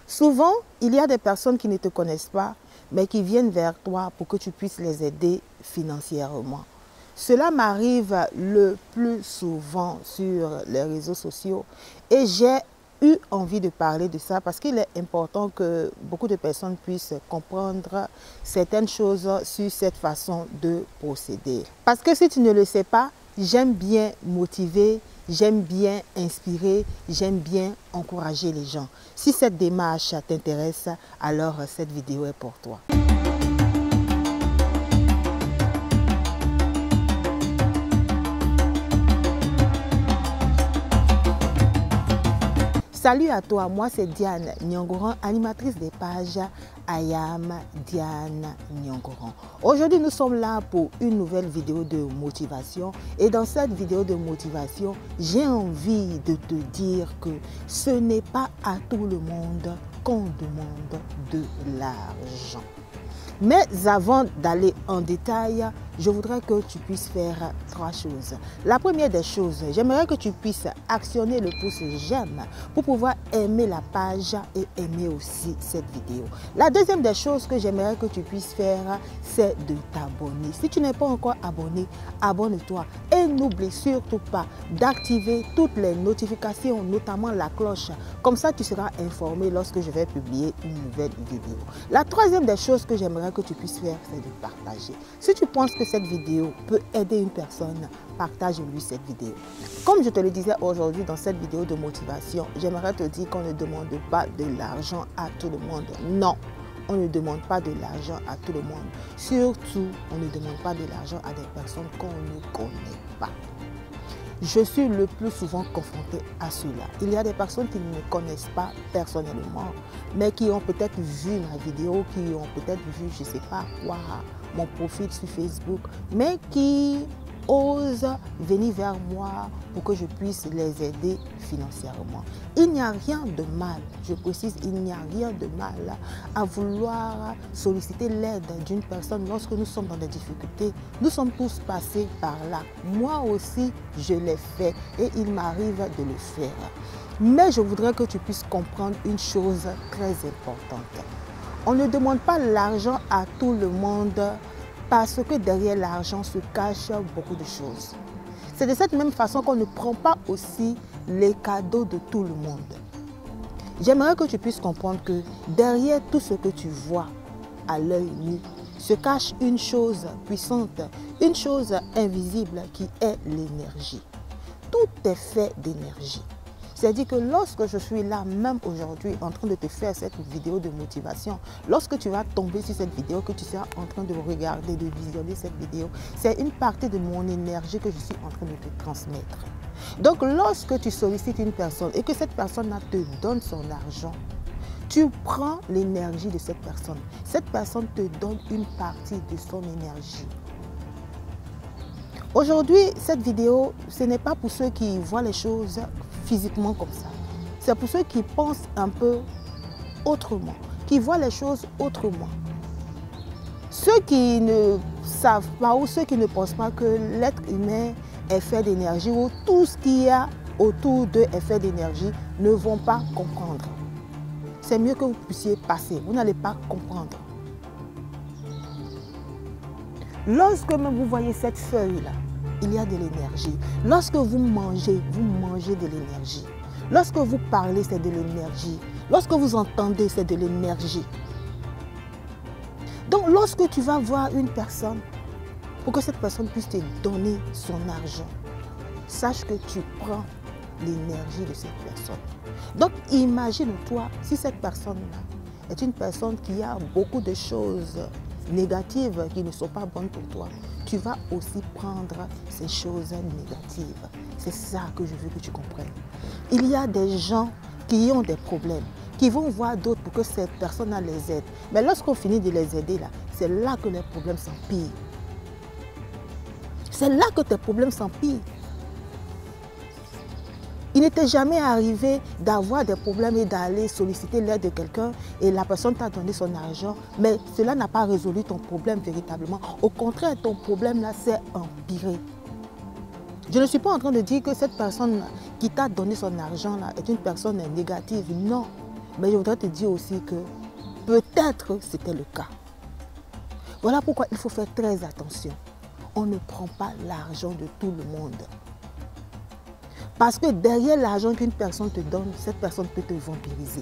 Souvent, il y a des personnes qui ne te connaissent pas, mais qui viennent vers toi pour que tu puisses les aider financièrement. Cela m'arrive le plus souvent sur les réseaux sociaux et j'ai eu envie de parler de ça parce qu'il est important que beaucoup de personnes puissent comprendre certaines choses sur cette façon de procéder. Parce que si tu ne le sais pas, j'aime bien motiver, j'aime bien inspirer, j'aime bien encourager les gens. Si cette démarche t'intéresse, alors cette vidéo est pour toi. Salut à toi, moi c'est Diane Nyongoran, animatrice des pages I Am Diane Nyongoran. Aujourd'hui nous sommes là pour une nouvelle vidéo de motivation et dans cette vidéo de motivation, j'ai envie de te dire que ce n'est pas à tout le monde qu'on demande de l'argent. Mais avant d'aller en détail, je voudrais que tu puisses faire 3 choses. La première des choses, j'aimerais que tu puisses actionner le pouce j'aime pour pouvoir aimer la page et aimer aussi cette vidéo. La deuxième des choses que j'aimerais que tu puisses faire, c'est de t'abonner. Si tu n'es pas encore abonné, abonne-toi et n'oublie surtout pas d'activer toutes les notifications, notamment la cloche. Comme ça, tu seras informé lorsque je vais publier une nouvelle vidéo. La troisième des choses que j'aimerais que tu puisses faire, c'est de partager. Si tu penses que cette vidéo peut aider une personne, partage-lui cette vidéo. Comme je te le disais aujourd'hui dans cette vidéo de motivation, j'aimerais te dire qu'on ne demande pas de l'argent à tout le monde. Non, on ne demande pas de l'argent à tout le monde. Surtout, on ne demande pas de l'argent à des personnes qu'on ne connaît pas. Je suis le plus souvent confrontée à cela. Il y a des personnes qui ne me connaissent pas personnellement, mais qui ont peut-être vu ma vidéo, qui ont peut-être vu, je ne sais pas quoi, mon profil sur Facebook, mais qui osent venir vers moi pour que je puisse les aider financièrement. Il n'y a rien de mal, je précise, il n'y a rien de mal à vouloir solliciter l'aide d'une personne lorsque nous sommes dans des difficultés. Nous sommes tous passés par là. Moi aussi, je l'ai fait et il m'arrive de le faire. Mais je voudrais que tu puisses comprendre une chose très importante. On ne demande pas l'argent à tout le monde parce que derrière l'argent se cachent beaucoup de choses. C'est de cette même façon qu'on ne prend pas aussi les cadeaux de tout le monde. J'aimerais que tu puisses comprendre que derrière tout ce que tu vois à l'œil nu se cache une chose puissante, une chose invisible qui est l'énergie. Tout est fait d'énergie. C'est-à-dire que lorsque je suis là, même aujourd'hui, en train de te faire cette vidéo de motivation, lorsque tu vas tomber sur cette vidéo, que tu seras en train de regarder, de visionner cette vidéo, c'est une partie de mon énergie que je suis en train de te transmettre. Donc, lorsque tu sollicites une personne et que cette personne te donne son argent, tu prends l'énergie de cette personne. Cette personne te donne une partie de son énergie. Aujourd'hui, cette vidéo, ce n'est pas pour ceux qui voient les choses physiquement comme ça. C'est pour ceux qui pensent un peu autrement, qui voient les choses autrement. Ceux qui ne savent pas ou ceux qui ne pensent pas que l'être humain est fait d'énergie ou tout ce qu'il y a autour d'eux est fait d'énergie ne vont pas comprendre. C'est mieux que vous puissiez passer, vous n'allez pas comprendre. Lorsque vous voyez cette feuille-là, il y a de l'énergie. Lorsque vous mangez de l'énergie. Lorsque vous parlez, c'est de l'énergie. Lorsque vous entendez, c'est de l'énergie. Donc, lorsque tu vas voir une personne, pour que cette personne puisse te donner son argent, sache que tu prends l'énergie de cette personne. Donc, imagine-toi si cette personne-là est une personne qui a beaucoup de choses négatives qui ne sont pas bonnes pour toi. Tu vas aussi prendre ces choses négatives. C'est ça que je veux que tu comprennes. Il y a des gens qui ont des problèmes, qui vont voir d'autres pour que cette personne les aide. Mais lorsqu'on finit de les aider, c'est là que les problèmes s'empirent. C'est là que tes problèmes s'empirent. Il n'était jamais arrivé d'avoir des problèmes et d'aller solliciter l'aide de quelqu'un et la personne t'a donné son argent, mais cela n'a pas résolu ton problème véritablement. Au contraire, ton problème là s'est empiré. Je ne suis pas en train de dire que cette personne qui t'a donné son argent là est une personne négative. Non, Mais je voudrais te dire aussi que peut-être c'était le cas. Voilà pourquoi il faut faire très attention. On ne prend pas l'argent de tout le monde. Parce que derrière l'argent qu'une personne te donne, cette personne peut te vampiriser.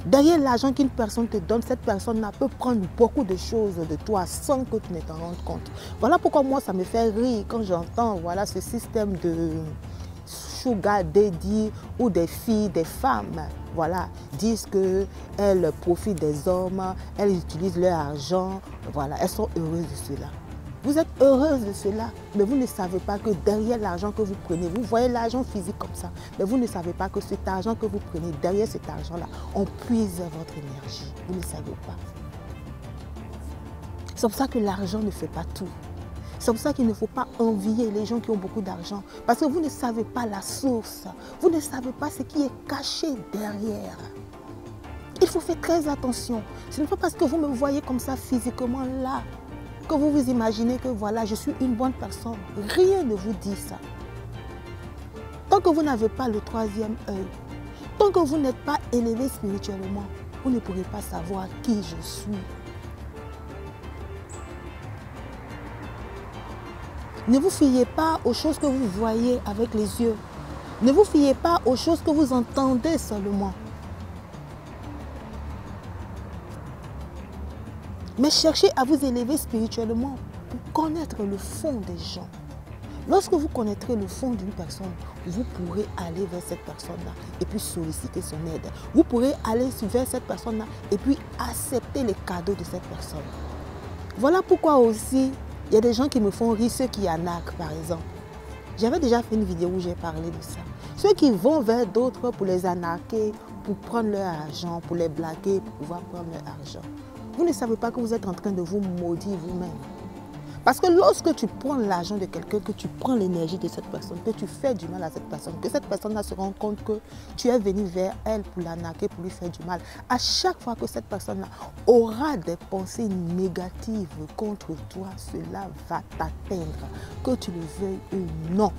Derrière l'argent qu'une personne te donne, cette personne peut prendre beaucoup de choses de toi sans que tu ne t'en rendes compte. Voilà pourquoi moi, ça me fait rire quand j'entends voilà, ce système de sugar daddy où des filles, des femmes voilà, disent qu'elles profitent des hommes, elles utilisent leur argent, voilà, elles sont heureuses de cela. Vous êtes heureuse de cela, mais vous ne savez pas que derrière l'argent que vous prenez, vous voyez l'argent physique comme ça, mais vous ne savez pas que cet argent que vous prenez, derrière cet argent-là, on puise votre énergie. Vous ne savez pas. C'est pour ça que l'argent ne fait pas tout. C'est pour ça qu'il ne faut pas envier les gens qui ont beaucoup d'argent, parce que vous ne savez pas la source, vous ne savez pas ce qui est caché derrière. Il faut faire très attention. Ce n'est pas parce que vous me voyez comme ça physiquement là, que vous vous imaginez que voilà, je suis une bonne personne. Rien ne vous dit ça. Tant que vous n'avez pas le troisième œil, tant que vous n'êtes pas élevé spirituellement, vous ne pourrez pas savoir qui je suis. Ne vous fiez pas aux choses que vous voyez avec les yeux. Ne vous fiez pas aux choses que vous entendez seulement. Mais cherchez à vous élever spirituellement pour connaître le fond des gens. Lorsque vous connaîtrez le fond d'une personne, vous pourrez aller vers cette personne-là et puis solliciter son aide. Vous pourrez aller vers cette personne-là et puis accepter les cadeaux de cette personne. Voilà pourquoi aussi, il y a des gens qui me font rire, ceux qui arnaquent par exemple. J'avais déjà fait une vidéo où j'ai parlé de ça. Ceux qui vont vers d'autres pour les arnaquer, pour prendre leur argent, pour les blaguer, pour pouvoir prendre leur argent. Vous ne savez pas que vous êtes en train de vous maudire vous-même. Parce que lorsque tu prends l'argent de quelqu'un, que tu prends l'énergie de cette personne, que tu fais du mal à cette personne, que cette personne se rend compte que tu es venu vers elle pour l'arnaquer, pour lui faire du mal, à chaque fois que cette personne-là aura des pensées négatives contre toi, cela va t'atteindre, que tu le veuilles ou non.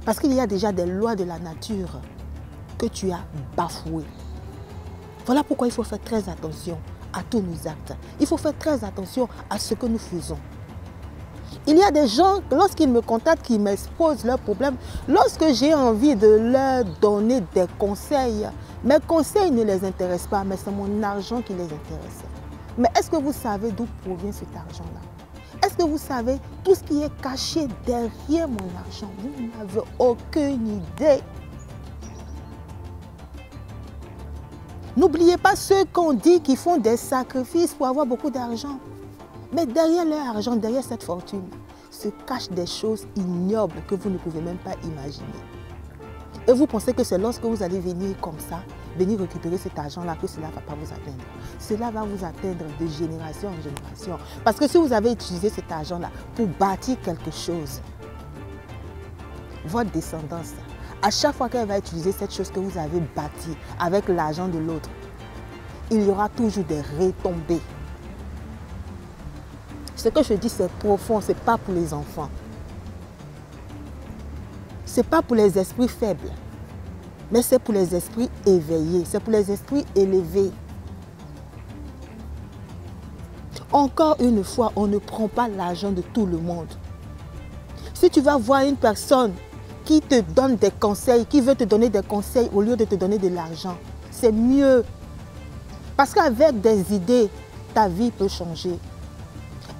Parce qu'il y a déjà des lois de la nature que tu as bafouées. Voilà pourquoi il faut faire très attention à tous nos actes. Il faut faire très attention à ce que nous faisons. Il y a des gens, lorsqu'ils me contactent, qui m'exposent leurs problèmes, lorsque j'ai envie de leur donner des conseils, mes conseils ne les intéressent pas, mais c'est mon argent qui les intéresse. Mais est-ce que vous savez d'où provient cet argent-là? Est-ce que vous savez tout ce qui est caché derrière mon argent? Vous n'avez aucune idée. N'oubliez pas ceux qu'on dit qui font des sacrifices pour avoir beaucoup d'argent. Mais derrière leur argent, derrière cette fortune, se cachent des choses ignobles que vous ne pouvez même pas imaginer. Et vous pensez que c'est lorsque vous allez venir comme ça, venir récupérer cet argent-là, que cela ne va pas vous atteindre. Cela va vous atteindre de génération en génération. Parce que si vous avez utilisé cet argent-là pour bâtir quelque chose, votre descendance, à chaque fois qu'elle va utiliser cette chose que vous avez bâtie avec l'argent de l'autre, il y aura toujours des retombées. Ce que je dis, c'est profond, ce n'est pas pour les enfants. Ce n'est pas pour les esprits faibles, mais c'est pour les esprits éveillés, c'est pour les esprits élevés. Encore une fois, on ne prend pas l'argent de tout le monde. Si tu vas voir une personne qui te donne des conseils, qui veut te donner des conseils au lieu de te donner de l'argent, c'est mieux. Parce qu'avec des idées, ta vie peut changer.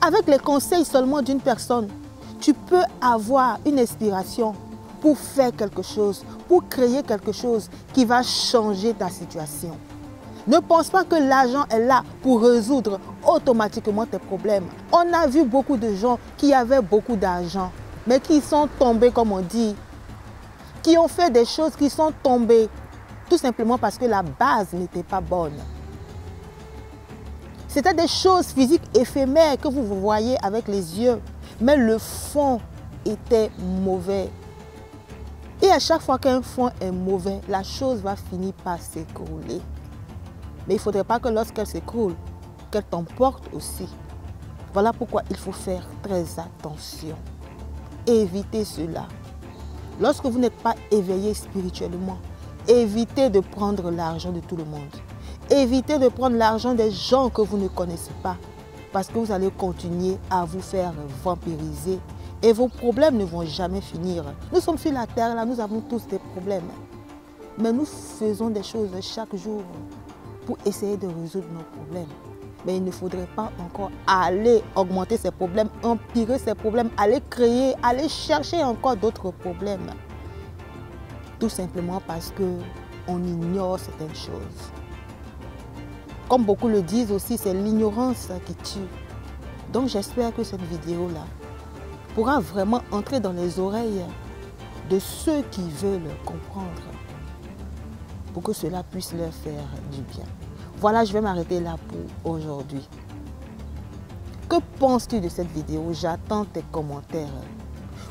Avec les conseils seulement d'une personne, tu peux avoir une inspiration pour faire quelque chose, pour créer quelque chose qui va changer ta situation. Ne pense pas que l'argent est là pour résoudre automatiquement tes problèmes. On a vu beaucoup de gens qui avaient beaucoup d'argent, mais qui sont tombés, comme on dit, qui ont fait des choses qui sont tombées, tout simplement parce que la base n'était pas bonne. C'était des choses physiques éphémères que vous voyez avec les yeux, mais le fond était mauvais. Et à chaque fois qu'un fond est mauvais, la chose va finir par s'écrouler. Mais il ne faudrait pas que lorsqu'elle s'écroule, qu'elle t'emporte aussi. Voilà pourquoi il faut faire très attention. Évitez cela. Lorsque vous n'êtes pas éveillé spirituellement, évitez de prendre l'argent de tout le monde. Évitez de prendre l'argent des gens que vous ne connaissez pas. Parce que vous allez continuer à vous faire vampiriser. Et vos problèmes ne vont jamais finir. Nous sommes sur la terre, là, nous avons tous des problèmes. Mais nous faisons des choses chaque jour pour essayer de résoudre nos problèmes. Mais il ne faudrait pas encore aller augmenter ces problèmes, empirer ces problèmes, aller créer, aller chercher encore d'autres problèmes. Tout simplement parce qu'on ignore certaines choses. Comme beaucoup le disent aussi, c'est l'ignorance qui tue. Donc j'espère que cette vidéo-là pourra vraiment entrer dans les oreilles de ceux qui veulent comprendre pour que cela puisse leur faire du bien. Voilà, je vais m'arrêter là pour aujourd'hui. Que penses-tu de cette vidéo? J'attends tes commentaires.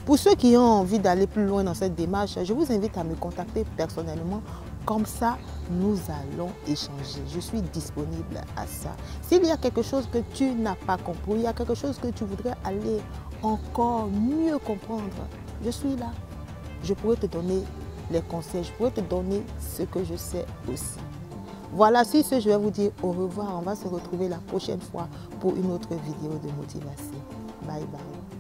Pour ceux qui ont envie d'aller plus loin dans cette démarche, je vous invite à me contacter personnellement. Comme ça, nous allons échanger. Je suis disponible à ça. S'il y a quelque chose que tu n'as pas compris, il y a quelque chose que tu voudrais aller encore mieux comprendre, je suis là. Je pourrais te donner les conseils, je pourrais te donner ce que je sais aussi. Voilà, sur ce, je vais vous dire au revoir. On va se retrouver la prochaine fois pour une autre vidéo de motivation. Bye bye.